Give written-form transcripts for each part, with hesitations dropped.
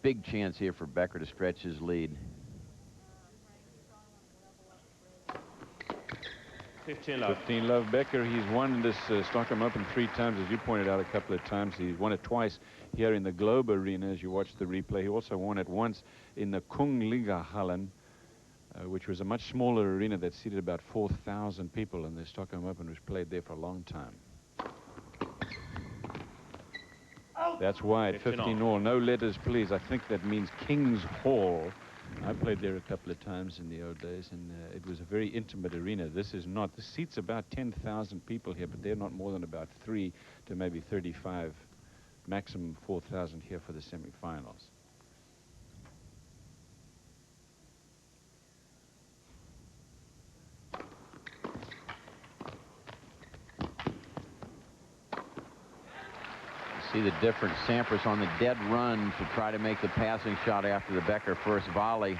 big chance here for Becker to stretch his lead. 15 love Becker. He's won this Stockholm Open 3 times, as you pointed out a couple of times. He's won it twice here in the Globe Arena, as you watch the replay. He also won it once in the Kungliga Hallen, which was a much smaller arena that seated about 4,000 people, and the Stockholm Open was played there for a long time. That's wide, 15 all. No letters, please. I think that means King's Hall. I played there a couple of times in the old days, and it was a very intimate arena. This is not. The seats about 10,000 people here, but they're not more than about 3 to maybe 35, maximum 4,000 here for the semifinals. See the difference. Sampras on the dead run to try to make the passing shot after the Becker first volley.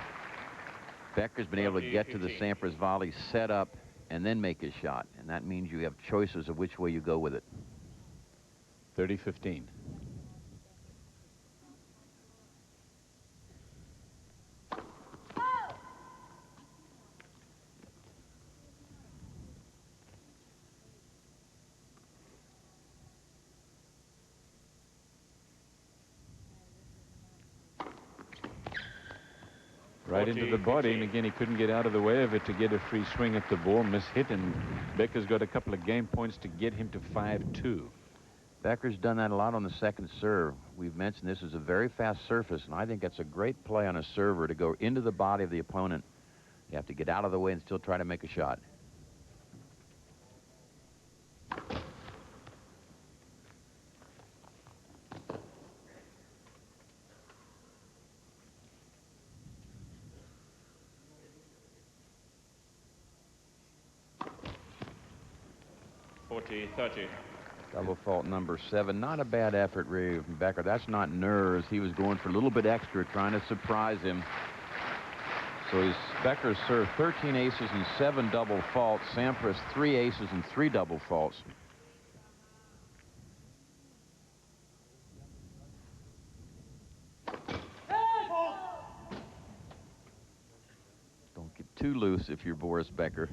Becker's been able to get to the Sampras volley, set up, and then make his shot. And that means you have choices of which way you go with it. 30-15. Right into the body, and again he couldn't get out of the way of it to get a free swing at the ball. Mishit, and Becker's got a couple of game points to get him to 5-2. Becker's done that a lot on the second serve. We've mentioned this is a very fast surface, and I think that's a great play on a server to go into the body of the opponent. You have to get out of the way and still try to make a shot. Double fault number 7. Not a bad effort, really, from Becker. That's not nerves. He was going for a little bit extra, trying to surprise him. So he's Becker served 13 aces and 7 double faults. Sampras 3 aces and 3 double faults. Don't get too loose if you're Boris Becker.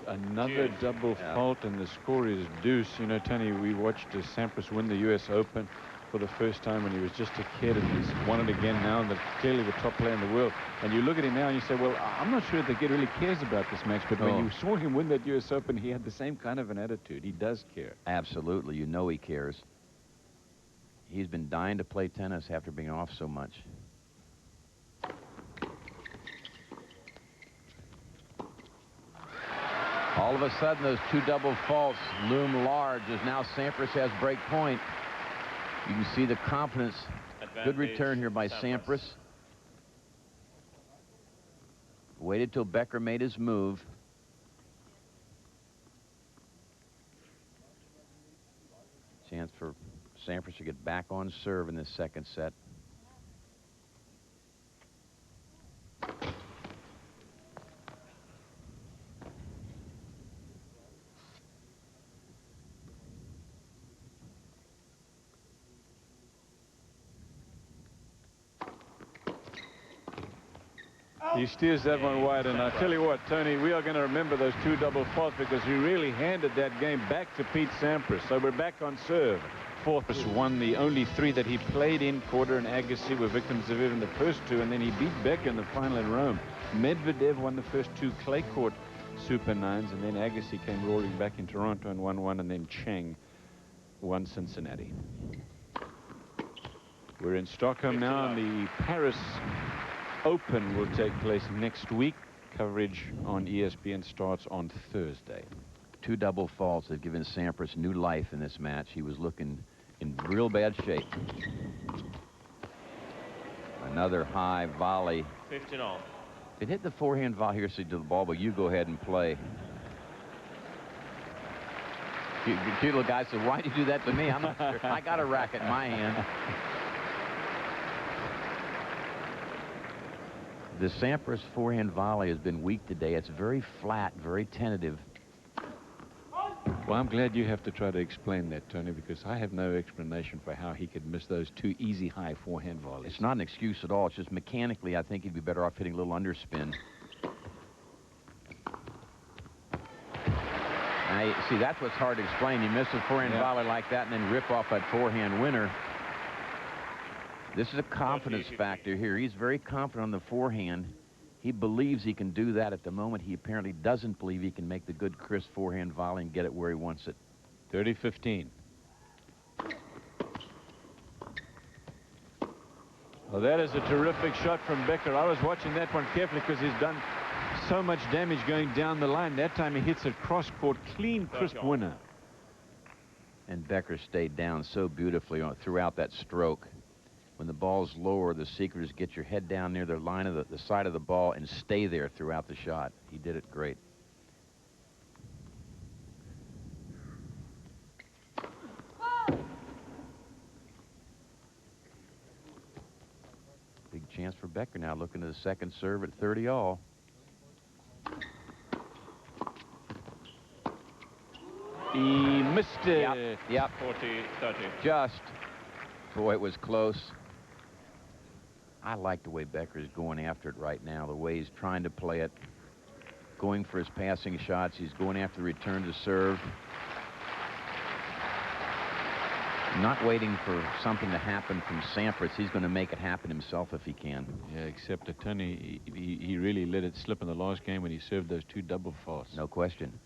Another double fault, and the score is deuce. You know, Tony, we watched Sampras win the U.S. Open for the first time when he was just a kid, and he's won it again now, and clearly the top player in the world. And you look at him now and you say, well, I'm not sure if the kid really cares about this match, but when you saw him win that U.S. Open, he had the same kind of an attitude. He does care. Absolutely. You know he cares. He's been dying to play tennis after being off so much. All of a sudden, those 2 double faults loom large as now Sampras has break point. You can see the confidence. Good return here by Sampras. Waited till Becker made his move. Chance for Sampras to get back on serve in this second set. He steers that one wide, and I tell you what, Tony, we are going to remember those 2 double faults because he really handed that game back to Pete Sampras. So we're back on serve. Fourth won the only 3 that he played in. Korda and Agassi were victims of it in the first 2, and then he beat Becker in the final in Rome. Medvedev won the first 2 clay court Super 9s, and then Agassi came roaring back in Toronto and won 1, and then Cheng won Cincinnati. We're in Stockholm now, and the Paris Open will take place next week. Coverage on ESPN starts on Thursday. 2 double faults have given Sampras new life in this match. He was looking in real bad shape. Another high volley. 15 all. It hit the forehand volley here, so to the ball, but you go ahead and play. Cute little guy said, why'd you do that to me? I'm not sure. I got a racket in my hand. The Sampras forehand volley has been weak today. It's very flat, very tentative. Well, I'm glad you have to try to explain that, Tony, because I have no explanation for how he could miss those two easy high forehand volleys. It's not an excuse at all. It's just mechanically, I think he'd be better off hitting a little underspin. See, that's what's hard to explain. You miss a forehand volley like that and then rip off that forehand winner. This is a confidence factor here. He's very confident on the forehand. He believes he can do that. At the moment, he apparently doesn't believe he can make the good, crisp forehand volley and get it where he wants it. 30-15. Well, that is a terrific shot from Becker. I was watching that one carefully because he's done so much damage going down the line. That time he hits it cross-court, clean, crisp winner. And Becker stayed down so beautifully throughout that stroke. When the ball's lower, the secret is get your head down near the line of the side of the ball and stay there throughout the shot. He did it great. Big chance for Becker now, looking to the second serve at 30-all. He missed it. Yep. 40-30. Just. Boy, it was close. I like the way Becker's going after it right now, the way he's trying to play it, going for his passing shots. He's going after the return to serve. Not waiting for something to happen from Sampras. He's going to make it happen himself if he can. Yeah, except that Tony, he really let it slip in the last game when he served those two double faults. No question.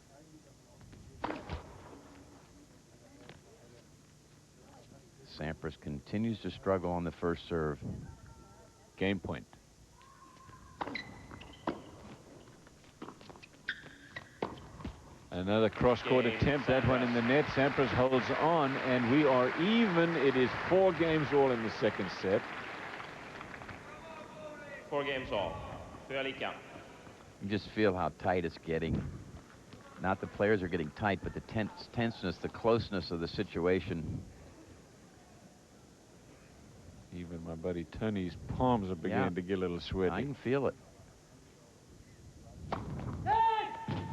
Sampras continues to struggle on the first serve. Game point. Another cross-court attempt, that one in the net. Sampras holds on, and we are even. It is 4 games all in the second set. 4 games all. Lika. You just feel how tight it's getting. Not the players are getting tight, but the tenseness, the closeness of the situation. Even my buddy Tony's palms are beginning to get a little sweaty. I can feel it.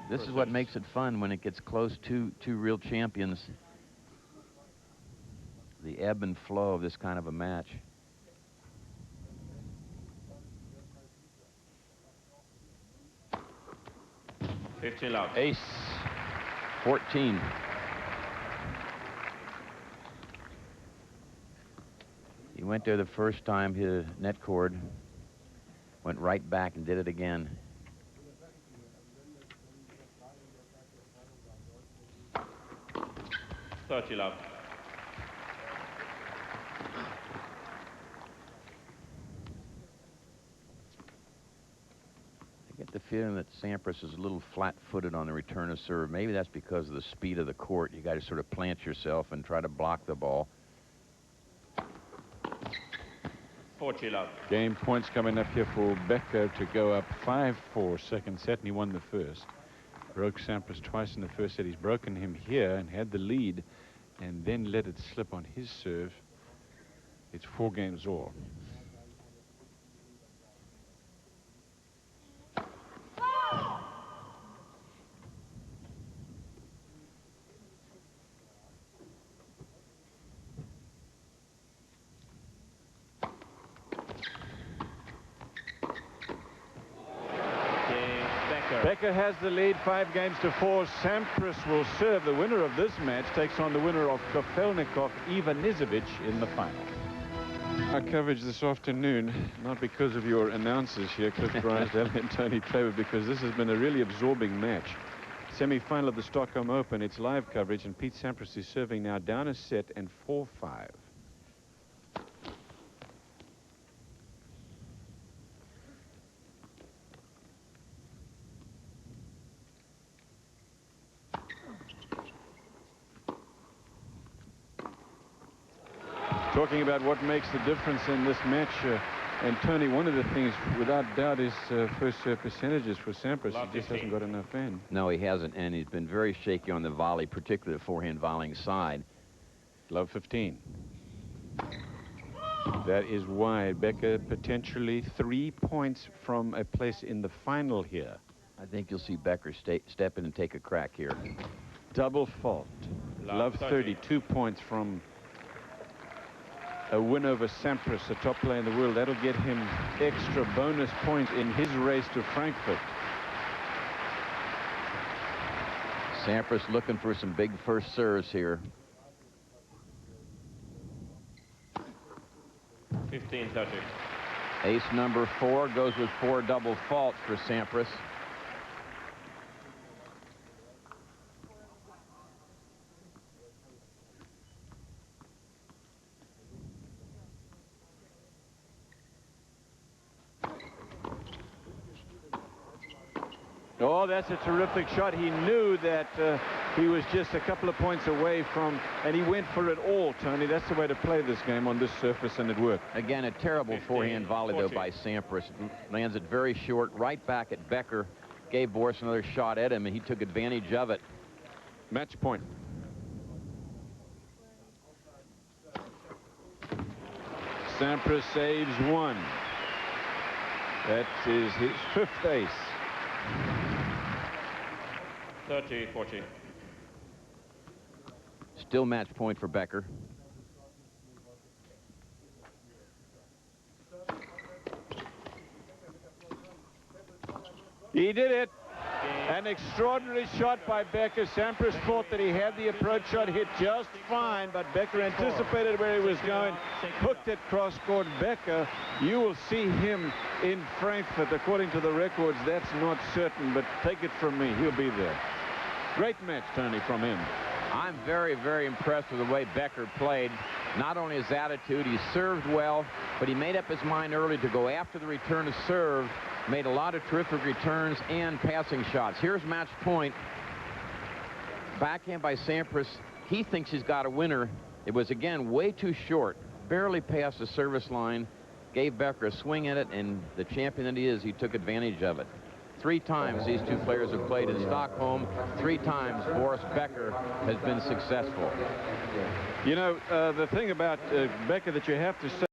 This is what makes it fun when it gets close to two real champions. The ebb and flow of this kind of a match. Ace. 14. He went there the first time, hit a net cord, went right back and did it again. I get the feeling that Sampras is a little flat-footed on the return of serve. Maybe that's because of the speed of the court. You got to sort of plant yourself and try to block the ball. Game points coming up here for Becker to go up 5-4 second set, and he won the first. Broke Sampras twice in the first set. He's broken him here and had the lead and then let it slip on his serve. It's 4 games all. Becker has the lead 5-4. Sampras will serve. The winner of this match takes on the winner of Kofelnikov-Ivanisevic in the final. Our coverage this afternoon, not because of your announcers here, Cliff Drysdale and Tony Trevor, because this has been a really absorbing match. Semi-final of the Stockholm Open. It's live coverage, and Pete Sampras is serving now down a set and 4-5. Talking about what makes the difference in this match, and Tony, one of the things without doubt is first serve percentages for Sampras. He just hasn't got enough in. No, he hasn't, and he's been very shaky on the volley, particularly the forehand volleying side. Love 15. That is wide. Becker potentially 3 points from a place in the final here. I think you'll see Becker step in and take a crack here. double fault. Love 32 points from a win over Sampras, the top player in the world. That'll get him extra bonus points in his race to Frankfurt. Sampras looking for some big first serves here. 15-30. Ace number 4 goes with 4 double faults for Sampras. Oh, that's a terrific shot. He knew that he was just a couple of points away from, and he went for it all, Tony. That's the way to play this game on this surface, and it worked. Again, a terrible forehand volley, though, by Sampras. Lands it very short, right back at Becker. Gave Boris another shot at him, and he took advantage of it. Match point. Sampras saves 1. That is his 5th ace. 30-40. Still match point for Becker. He did it. An extraordinary shot by Becker. Sampras thought that he had the approach shot hit just fine, but Becker anticipated where he was going, hooked it cross court. Becker, you will see him in Frankfurt. According to the records, that's not certain, but take it from me, he'll be there. Great match, Tony, from him. I'm very, very impressed with the way Becker played. Not only his attitude, he served well, but he made up his mind early to go after the return of serve. Made a lot of terrific returns and passing shots. Here's match point. Backhand by Sampras. He thinks he's got a winner. It was, again, way too short. Barely past the service line. Gave Becker a swing at it, and the champion that he is, he took advantage of it. 3 times these two players have played in Stockholm. 3 times Boris Becker has been successful. You know, the thing about Becker that you have to say,